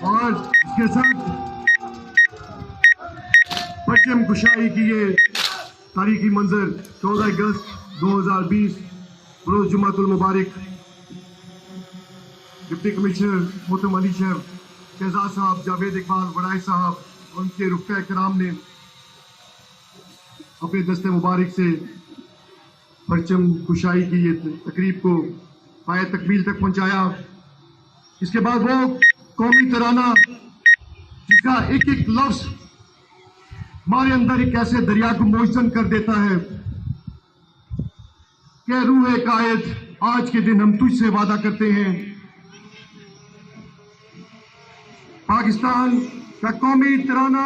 और इसके साथ परचम कुशाई की ये तारीखी मंजर 14 अगस्त 2020 बरोज जुमातुल मुबारक डिप्टी कमिश्नर मोहतरम अली शहर शहजाद साहब, जावेद इकबाल वड़ाई साहब और उनके रुफ़ा कराम ने अपने दस्ते मुबारक से परचम कुशाई की ये तकरीब को पाए तकमील तक पहुंचाया। इसके बाद वो कौमी तराना जिसका एक एक लफ्ज हमारे अंदर एक ऐसे दरिया को मोजन कर देता है कि रूह कायद आज के दिन हम तुझसे वादा करते हैं। पाकिस्तान का कौमी तराना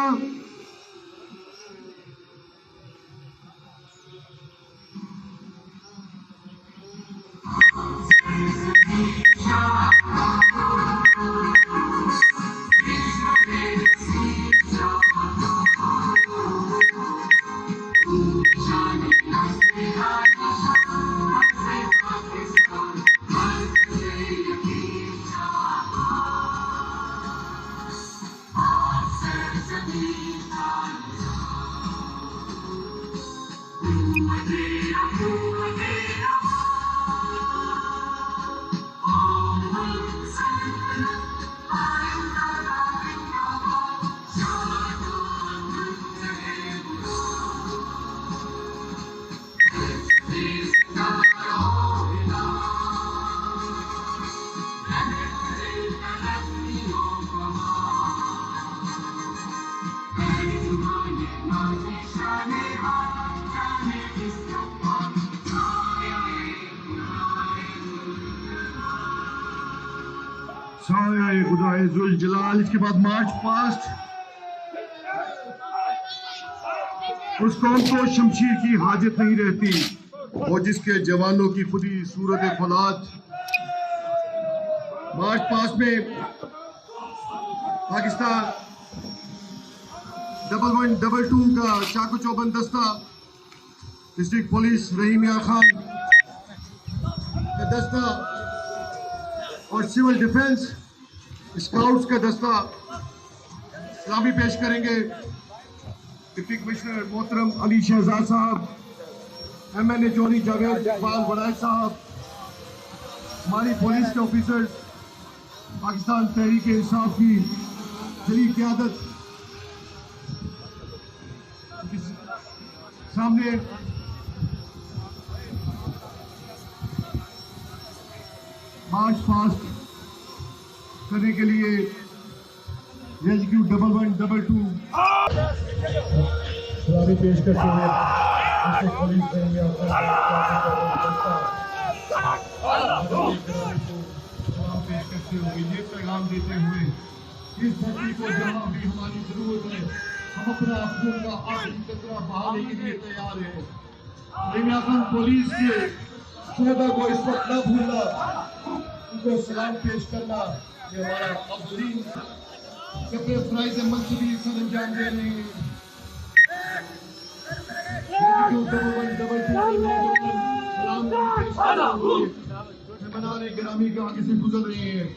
खुदाए जलाल। इसके बाद मार्च पास्ट उस कौम को शमशीर की हाजत नहीं रहती और जिसके जवानों की खुदी सूरत फौलाद। मार्च पास्ट में पाकिस्तान 1122 का चाकू चौबंद दस्ता, डिस्ट्रिक्ट पुलिस रहीम यार खान का दस्ता और सिविल डिफेंस स्काउट्स का दस्ता सलामी पेश करेंगे। डिप्टी कमिश्नर मोहतरम अली शहजाद साहब, MNA जोनी जावेद इकबाल वड़ाई साहब, हमारी पुलिस के ऑफिसर्स, पाकिस्तान तहरीक इंसाफ की जलील क़यादत सामने मार्च पास्ट करने के लिए रेस्क्यू 1122 सलामी पेश करते हुए पुलिस पेश करते हुए ये पैगाम देते हुए इस धरती को जहाँ भी हमारी जरूरत है हम अपना खून का आखिरी कतरा बहाने के लिए तैयार है। पुलिस के शोधा को इस वक्त न भूलना, उनको सलाम पेश करना, ये हमारा अफजलीन कपड़े फ्राइज मंसूबी सर अंजाम दे रहे हैं। मेहमान गिरामी के आगे से गुजर रहे हैं।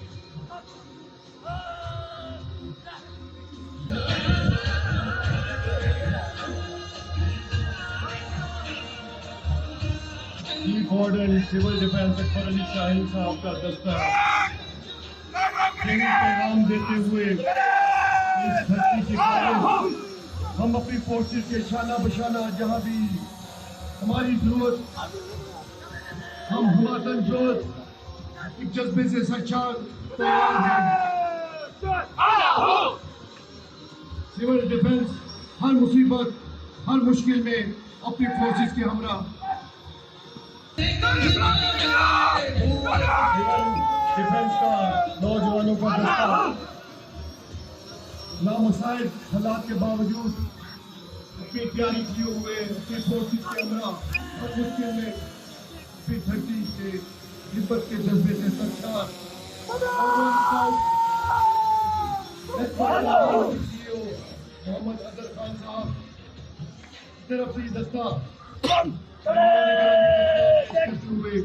Warden civil defence Akbar Ali Shaheen साहब का दस्ता पैगाम देते हुए इस धरती के हम अपनी फोर्सेस के शाना बशाना जहाँ भी हमारी जरूरत हम हुमातन जोत एक जज्बे से सच्चा तैयार हैं। सिविल डिफेंस हर मुसीबत हर मुश्किल में अपनी फोर्सेस के हमरा डिफेंस का नौजवानों का दस्ता नामुसाइल हालात के बावजूद अपनी तैयारी किए हुए अपने फोर्सेस के अंदर और मुश्किल में अपनी धरती से हिम्मत के जज्बे से सरकार मोहम्मद अजहर खान साहब तरफ से दस्ता हुए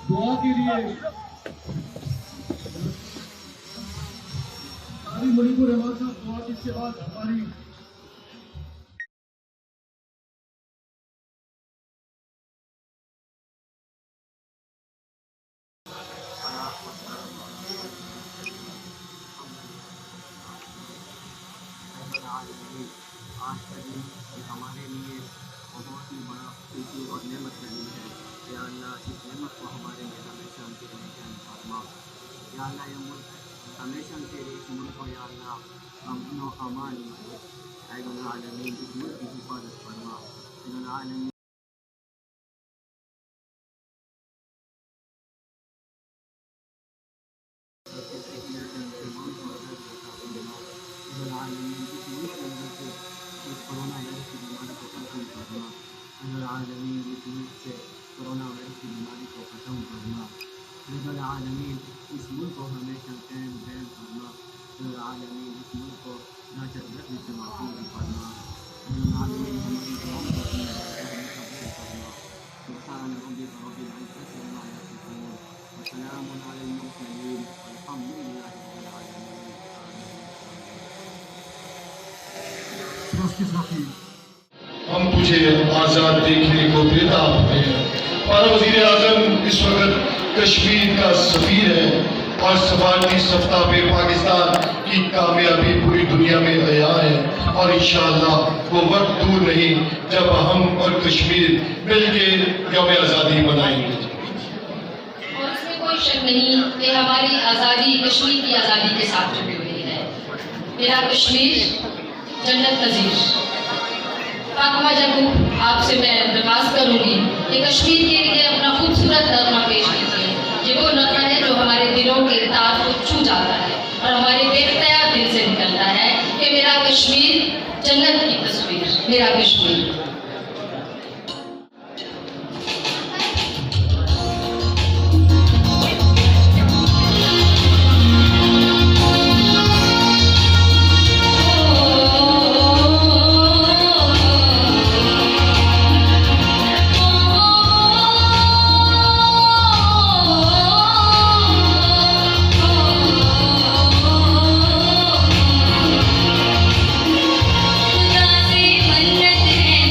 दुआ के लिए मणिपुर रहमान साहब दुआ इसके बाद हमारी आज का दिन हमारे लिए बहुत ही बड़ा खुशी और नेमत का दिन है। या अल्लाह इस नेमत को हमारे लिए हमेशा हमसे फरमा। या अल्लाह ये मुल्क हमेशा तेरे इस मुल्क को या अल्लाह अमन व अमान आलमीन इस मुल्क की हिफाजत फरमा। आलमीन कोरोना वायरस की बीमारी को खत्म करना। आलमीन इस मुल्क से कोरोना वायरस की बीमारी को खत्म करना। आलमीन इस मुल्क को हमेशा कैम बैन करना। आलमीन इस मुल्क को नाचरगत से महफूज करना। आलमीन हमारी दुआओं को हमेशा कबूल करना। सुब्हान रब्बिका रब्बिल इज्जति अम्मा यसिफून व सलामुन अलल मुरसलीन वल्हम्दुलिल्लाहि रब्बिल आलमीन। हम तुझे आज़ाद देखने को बेताब हैं। हमारा वज़ीर आज़म इस वक्त कश्मीर का सफ़ीर है और सफारती सफ्ता पे पाकिस्तान की कामयाबी पूरी दुनिया में आया है और इंशाअल्लाह वो वक्त दूर नहीं जब हम और कश्मीर मिलकर यौम आज़ादी मनाएंगे। और इसमें कोई शक नहीं कि हमारी आज़ादी कश्मीर की आज़ादी के साथ जुड़ी हुई है। मेरा कश्मीर जन्नत नज़ीर। फातिमा जब आपसे मैं दरख्वास्त करूंगी कि कश्मीर के लिए अपना खूबसूरत नगमा पेश कीजिए। ये वो नगमा है जो हमारे दिलों के तार को छू जाता है और हमारे बेख्तियार दिल से निकलता है कि मेरा कश्मीर जन्नत की तस्वीर, मेरा कश्मीर। मन्नत है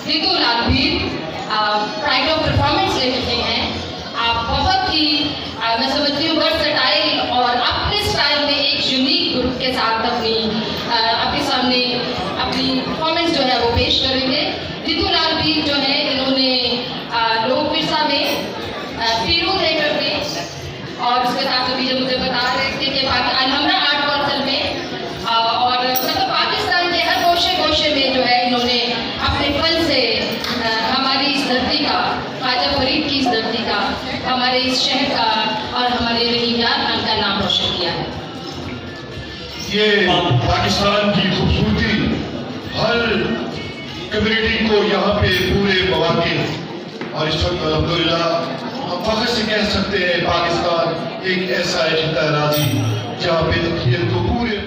Ritu Rajveer pride of performance ले चुके हैं। आप बहुत ही मैं समझती हूँ वर्सटाइल और अपने स्टाइल में एक यूनिक ग्रुप के साथ आपके सामने अपनी परफॉर्मेंस जो है वो पेश करेंगे। रितु राजवीर जो है इन्होंने लोक विरसा में पीरू थिएटर में और उसके साथ अभी जब मुझे बता रहे थे कि अलहमरा आर्ट काउंसिल में और मतलब पाकिस्तान के हर गोशे में जो है इन्होंने अपने फन से हमारी इस धरती का, ख्वाजा फरीद की इस धरती का, हमारे इस शहर का और हमारे रहीमिया खान का नाम रोशन किया है। ये पाकिस्तान की खूबसूरती हर कम्युनिटी को यहाँ पे पूरे मौके और इस वक्त अल्हम्दुलिल्लाह हम फख्र से कह सकते हैं पाकिस्तान एक ऐसा राजी जहाँ पे तकरीर को पूरे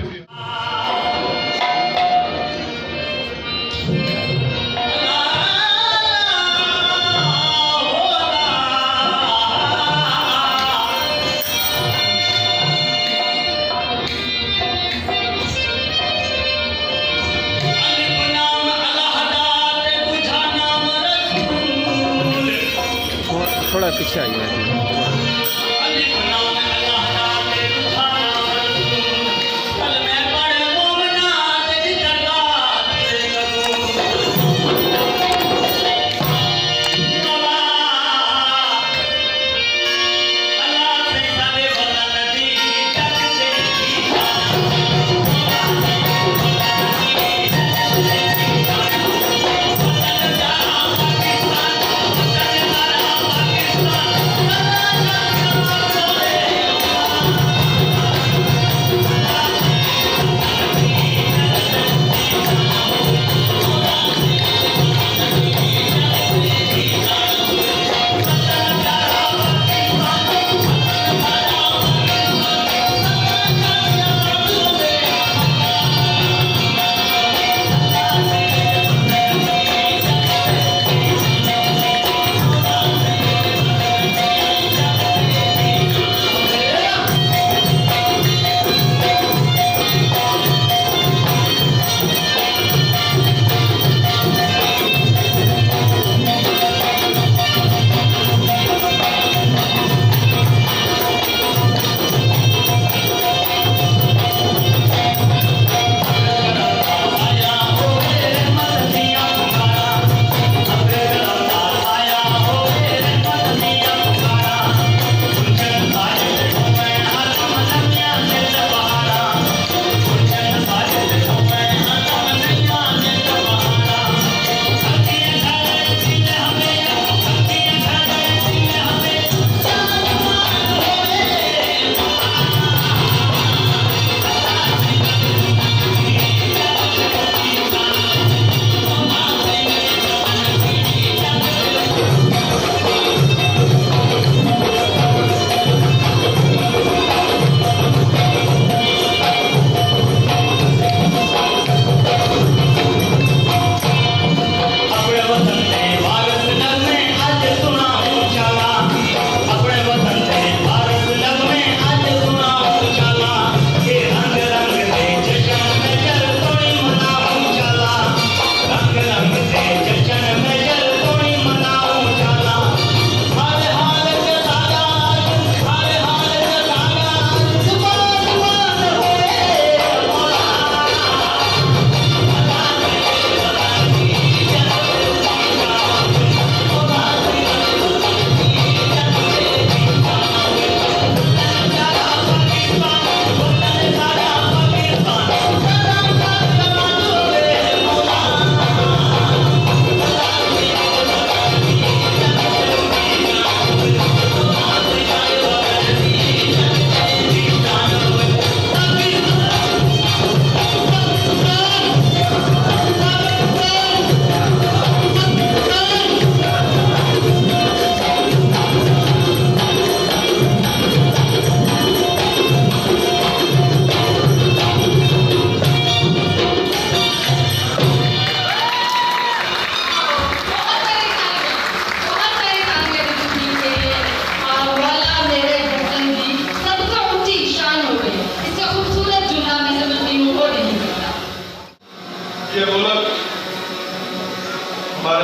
थोड़ा पीछे आइए।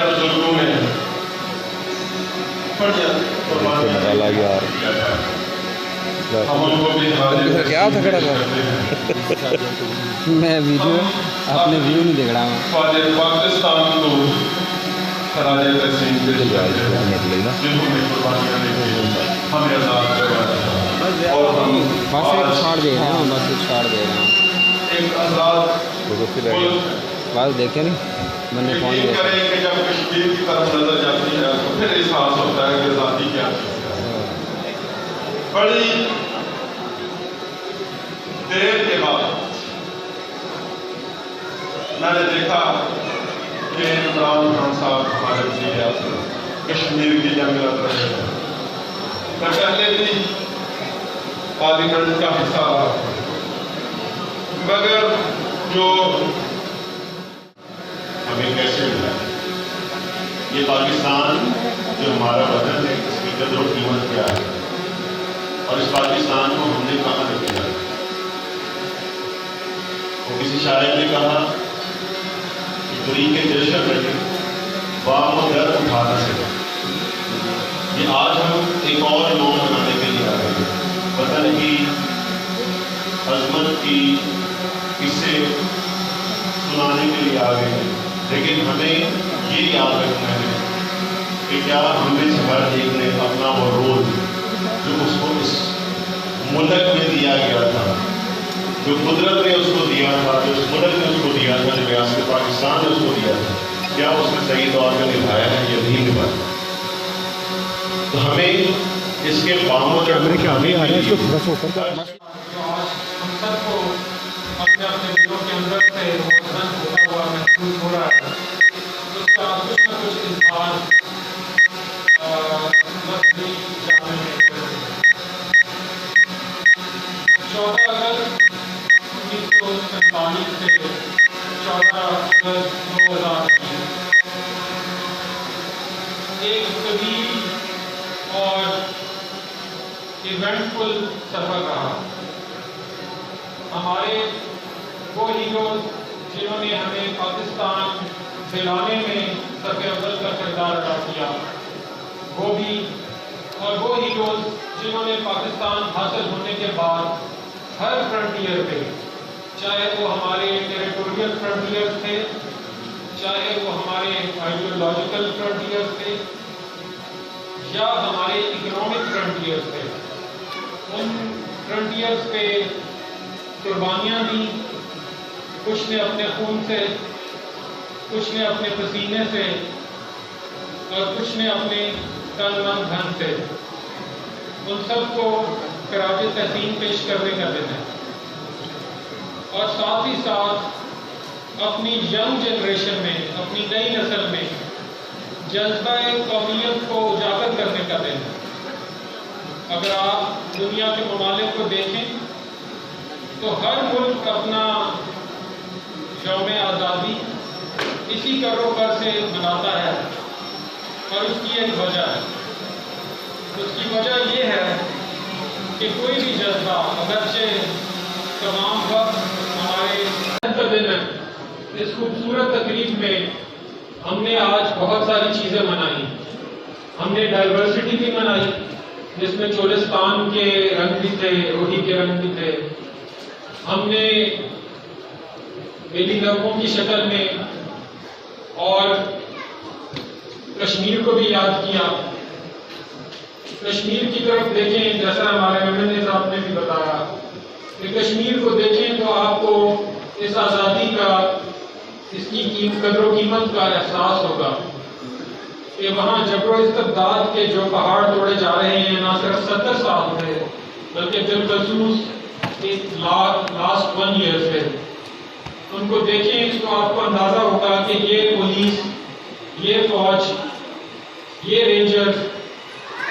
बुजुर्गों में डाला यार हम उनको भी क्या था खड़ा मैं वीडियो अपने व्यू नहीं देख रहा हूँ पाकिस्तान को खराज तहसीन जिन्होंने कुर्बानियाँ दी हमें आज़ाद करवाया और हम बस एक छाड़ दे रहे हैं बस एक छाड़ दे रहे हैं एक आज़ाद बस देखे नहीं मैंने फोन यकीन दिया करें कि जब कश्मीर की तरफ नजर जाती है तो फिर एहसास होता है कि आज़ादी क्या है। बड़ी देर के बाद मैंने देखा कि इमरान खान साहब हमारे वज़ीर आज़म कश्मीर की जंग लड़ रहे हैं। मैं पहले भी पार्लियामेंट का हिस्सा रहा मगर जो हमें कैसे मिला ये पाकिस्तान जो हमारा वतन है इसकी कदर और कीमत क्या है और इस पाकिस्तान को हमने कहाँ तक किया। वो किसी शायर ने कहा कि बुरी के जश्न में बाम और दर उठा न सके। ये आज हम एक और लोग बनाने के लिए आ रहे हैं वतन की अजमत की किस्से सुनाने के लिए आ गए हैं लेकिन हमें ये याद रखना है कि क्या हमें से हर एक ने अपना वो रोल जो उसको इस मुल्क में दिया गया था जो कुदरत ने उसको दिया था जो उस मुल्क ने उसको दिया था जो रियासत पाकिस्तान ने उसको दिया था क्या उसने सही तौर पर निभाया है या नहीं निभाया। तो हमें इसके बावजूद मेरे क्या आगे आ रहा है इसको थोड़ा सा ऊपर हम सबको अपने अपने दिलों के अंदर से वतन होता हुआ महसूस हो रहा है उसका कुछ न कुछ इजहार लफ्ज़ी जाने में 14 अगस्त 1947 से 14 अगस्त 2020 एक तवील और इवेंटफुल सफर रहा। हमारे वो हीरोज जिन्होंने हमें पाकिस्तान दिलाने में सबसे अव्वल का किरदार अदा किया वो भी और वो हीरोज जिन्होंने पाकिस्तान हासिल होने के बाद हर फ्रंटियर पे चाहे वो हमारे टेरिटोरियल फ्रंटियर्स थे चाहे वो हमारे आइडियोलॉजिकल फ्रंटियर्स थे या हमारे इकोनॉमिक फ्रंटियर्स थे उन फ्रंटियर्स पे कुर्बानियाँ दी। कुछ ने अपने खून से कुछ ने अपने पसीने से और कुछ ने अपने तन मन धन से उन सबको खराज तहसीन पेश करने का दिन है और साथ ही साथ अपनी यंग जनरेशन में अपनी नई नस्ल में जज्बा कौमियत को उजागर करने का दिन है। अगर आप दुनिया के ममालिक को देखें तो हर मुल्क अपना यौम आज़ादी इसी करों से मनाता है और उसकी एक वजह है। उसकी वजह ये है कि कोई भी जज्बा अगरचे तमाम वक्त हमारे दिन है। इस खूबसूरत तकरीब में हमने आज बहुत सारी चीज़ें मनाई। हमने डाइवर्सिटी भी मनाई जिसमें चोलिस्तान के रंग भी थे रोही के रंग भी थे। हमने बेली नगमों की शक्ल में और कश्मीर को भी याद किया। कश्मीर की तरफ देखें जैसा हमारे एमएनए साहब ने भी बताया कि कश्मीर को देखें तो आपको इस आज़ादी का इसकी कदर कीमत का एहसास होगा कि वहाँ जबरो इस्तबदाद के जो पहाड़ तोड़े जा रहे हैं ना सिर्फ 70 साल से बल्कि बिलखसूस लास्ट 1 ईयर से उनको देखें तो आपको अंदाजा होगा कि ये पुलिस ये फौज ये रेंजर्स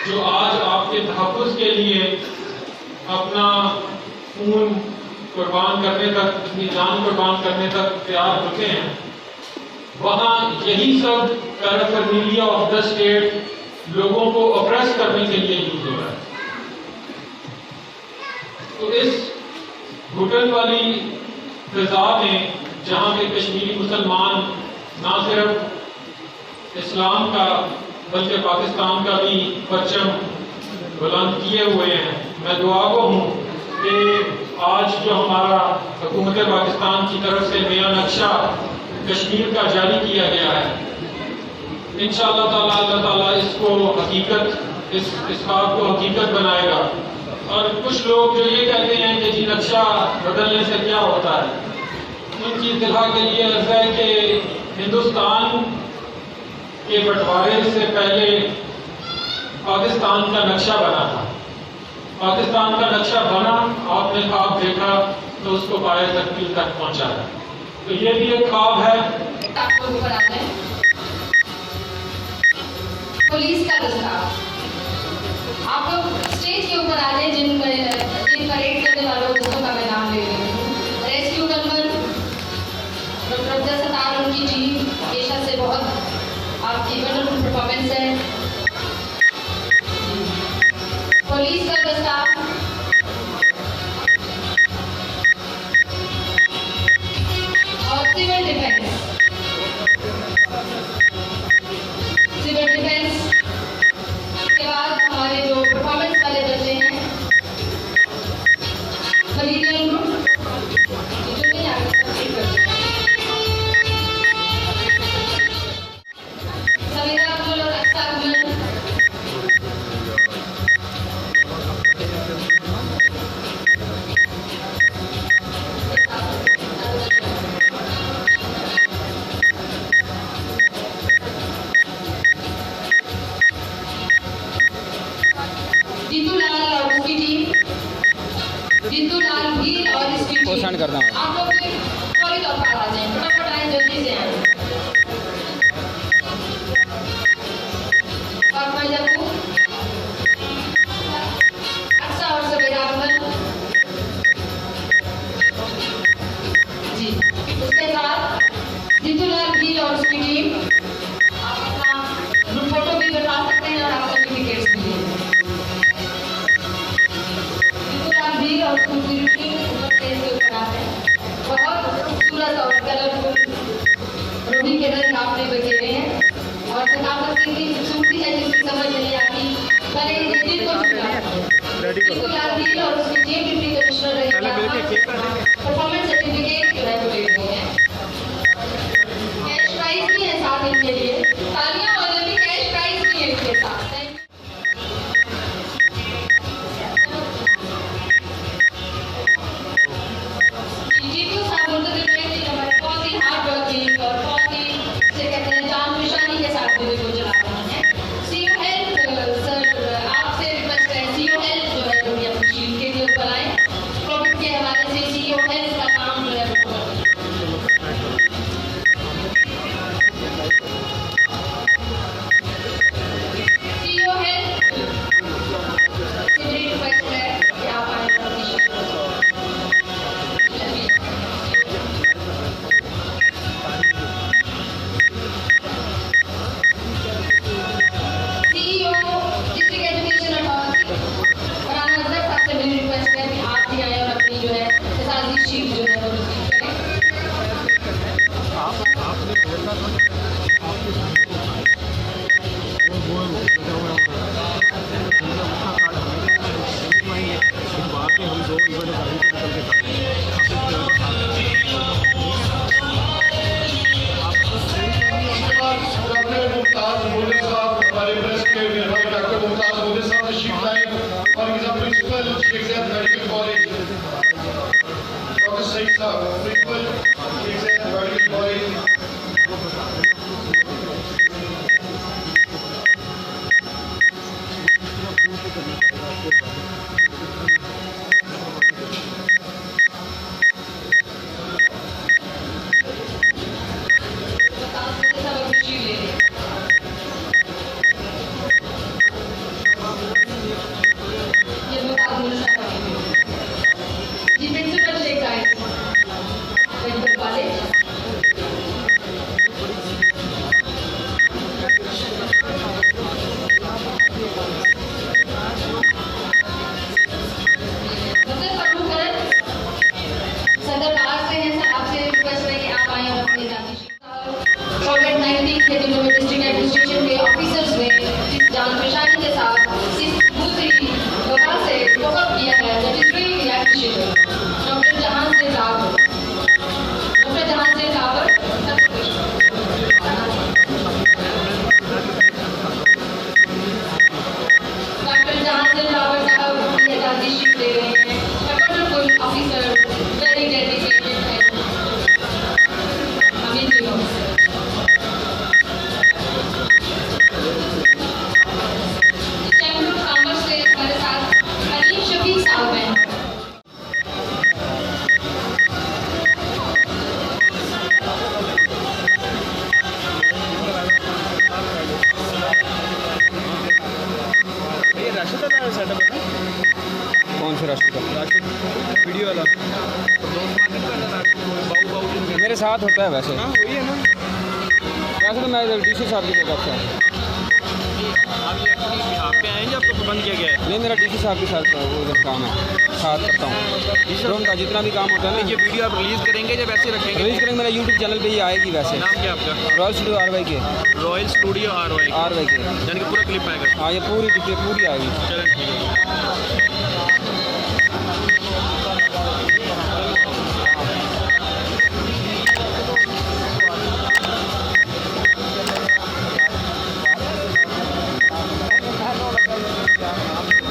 जो आज आपके तहफ़्फ़ुज़ के लिए अपना खून कुर्बान करने तक अपनी जान कुर्बान करने तक तैयार होते हैं वहाँ यही सब पैराफर्नीलिया ऑफ द स्टेट लोगों को अप्रेस करने के लिए यूज हो रहा है। तो इस घुटन वाली फिजा में जहाँ पे कश्मीरी मुसलमान ना सिर्फ इस्लाम का बल्कि पाकिस्तान का भी परचम बुलंद किए हुए हैं। मैं दुआ को हूँ कि आज जो हमारा हुकूमत पाकिस्तान की तरफ से नया नक्शा कश्मीर का जारी किया गया है, इंशाअल्लाह ताला अल्लाह ताला इसको हकीकत, इस बात को हकीकत बनाएगा। और कुछ लोग जो ये कहते हैं कि जी नक्शा बदलने से क्या होता है, उनकी इत्तला के लिए अर्ज़ है कि हिंदुस्तान के बंटवारे से पहले पाकिस्तान का नक्शा बना था। पाकिस्तान का नक्शा बना, आपने ख्वाब देखा तो उसको पाए तकमील तक पहुंचाया। तो ये भी एक ख्वाब है। आपको ऊपर आते हैं पुलिस का दस्ता। आप लोग स्टेज के ऊपर आ जाए। जिन परेड करने वालों दोस्तों का मैं नाम ले रही हूँ। Rescue gunman doctor Abdul Sattar, उनकी टीम पेशा से बहुत आपकी वंडरफुल परफॉर्मेंस है। पुलिस का दस्ता, और सिविल डिफेंस। सिविल डिफेंस के बाद हमारे जो परफॉर्मेंस वाले बच्चे हैं, मरीडियन ग्रुप, जो नहीं आ समीरा अब्दुल और अक्सा अहमद। जीतू लाल और उसकी टीम, जीतू लाल भील और इसकी टीम। पोषण करता हूँ। आप लोग फौरी तौर पर आ जाएं, फटाफट आए, जल्दी से आए। फातिमा याकूब, अक्सा और सवेरा अहमद जी। उसके साथ जीतू लाल भील और उसकी टीम। आप अपना ग्रुप फोटो भी बता सकते हैं और आप सर्टिफिकेट्स भी ले सकते हैं। भी और दूसरी टीम ऊपर स्टेज के ऊपर आते हैं। बहुत खूबसूरत और कलरफुल रूबी के रंग आपने बखेरे हैं और सकाफत की इतनी खूबसूरती है जिसकी समझ नहीं आती। पहले इस दिन को भी और उसकी टीम डिप्टी कमिश्नर रही परफॉर्मेंस सर्टिफिकेट जो है वो ले रही है। कैश प्राइज भी है साथ इनके लिए। तालियां और भी कैश प्राइज भी है इनके साथ। जीतू साहब बोलते थे हमारे बहुत ही हार्ड वर्किंग और बहुत ही से कहते हैं जान निशानी के साथ मेरे को चला रहे हैं। सीओ हेल्थ सर, आपसे रिक्वेस्ट है सीओ हेल्थ जो है वो भी अपनी शीट के लिए ऊपर आए। कोविड के हवाले से सीओ हेल्थ का काम जो है वो सीओ हेल्थ से मेरी रिक्वेस्ट है कि आप आए अपनी शीट जी principal Sheikh colleagues are very dedicated and amazing officers. इस चैंपियन कामर से हमारे साथ अलीम शफीक साहब हैं। कौन से राशि का वीडियो वाला मेरे साथ होता है वैसे। हाँ वही है ना। वैसे तो मैं डीसी साहब की तरफ से आप ये अपनी यहाँ पे आए हैं, आपको बंद किया गया है? नहीं, मेरा डीसी साहब के साथ वो उधर काम है, साथ करता हूँ उनका जितना भी काम होता है ना। ये वीडियो आप रिलीज़ करेंगे या वैसे रखेंगे? रिलीज करेंगे, मेरा यूट्यूब चैनल पे ही आएगी वैसे। नाम क्या आपका? रॉयल स्टूडियो RY के। रॉयल स्टूडियो RY RY के यानी कि पूरा क्लिप आएगा? हाँ, ये पूरी आएगी। चलें ठीक है।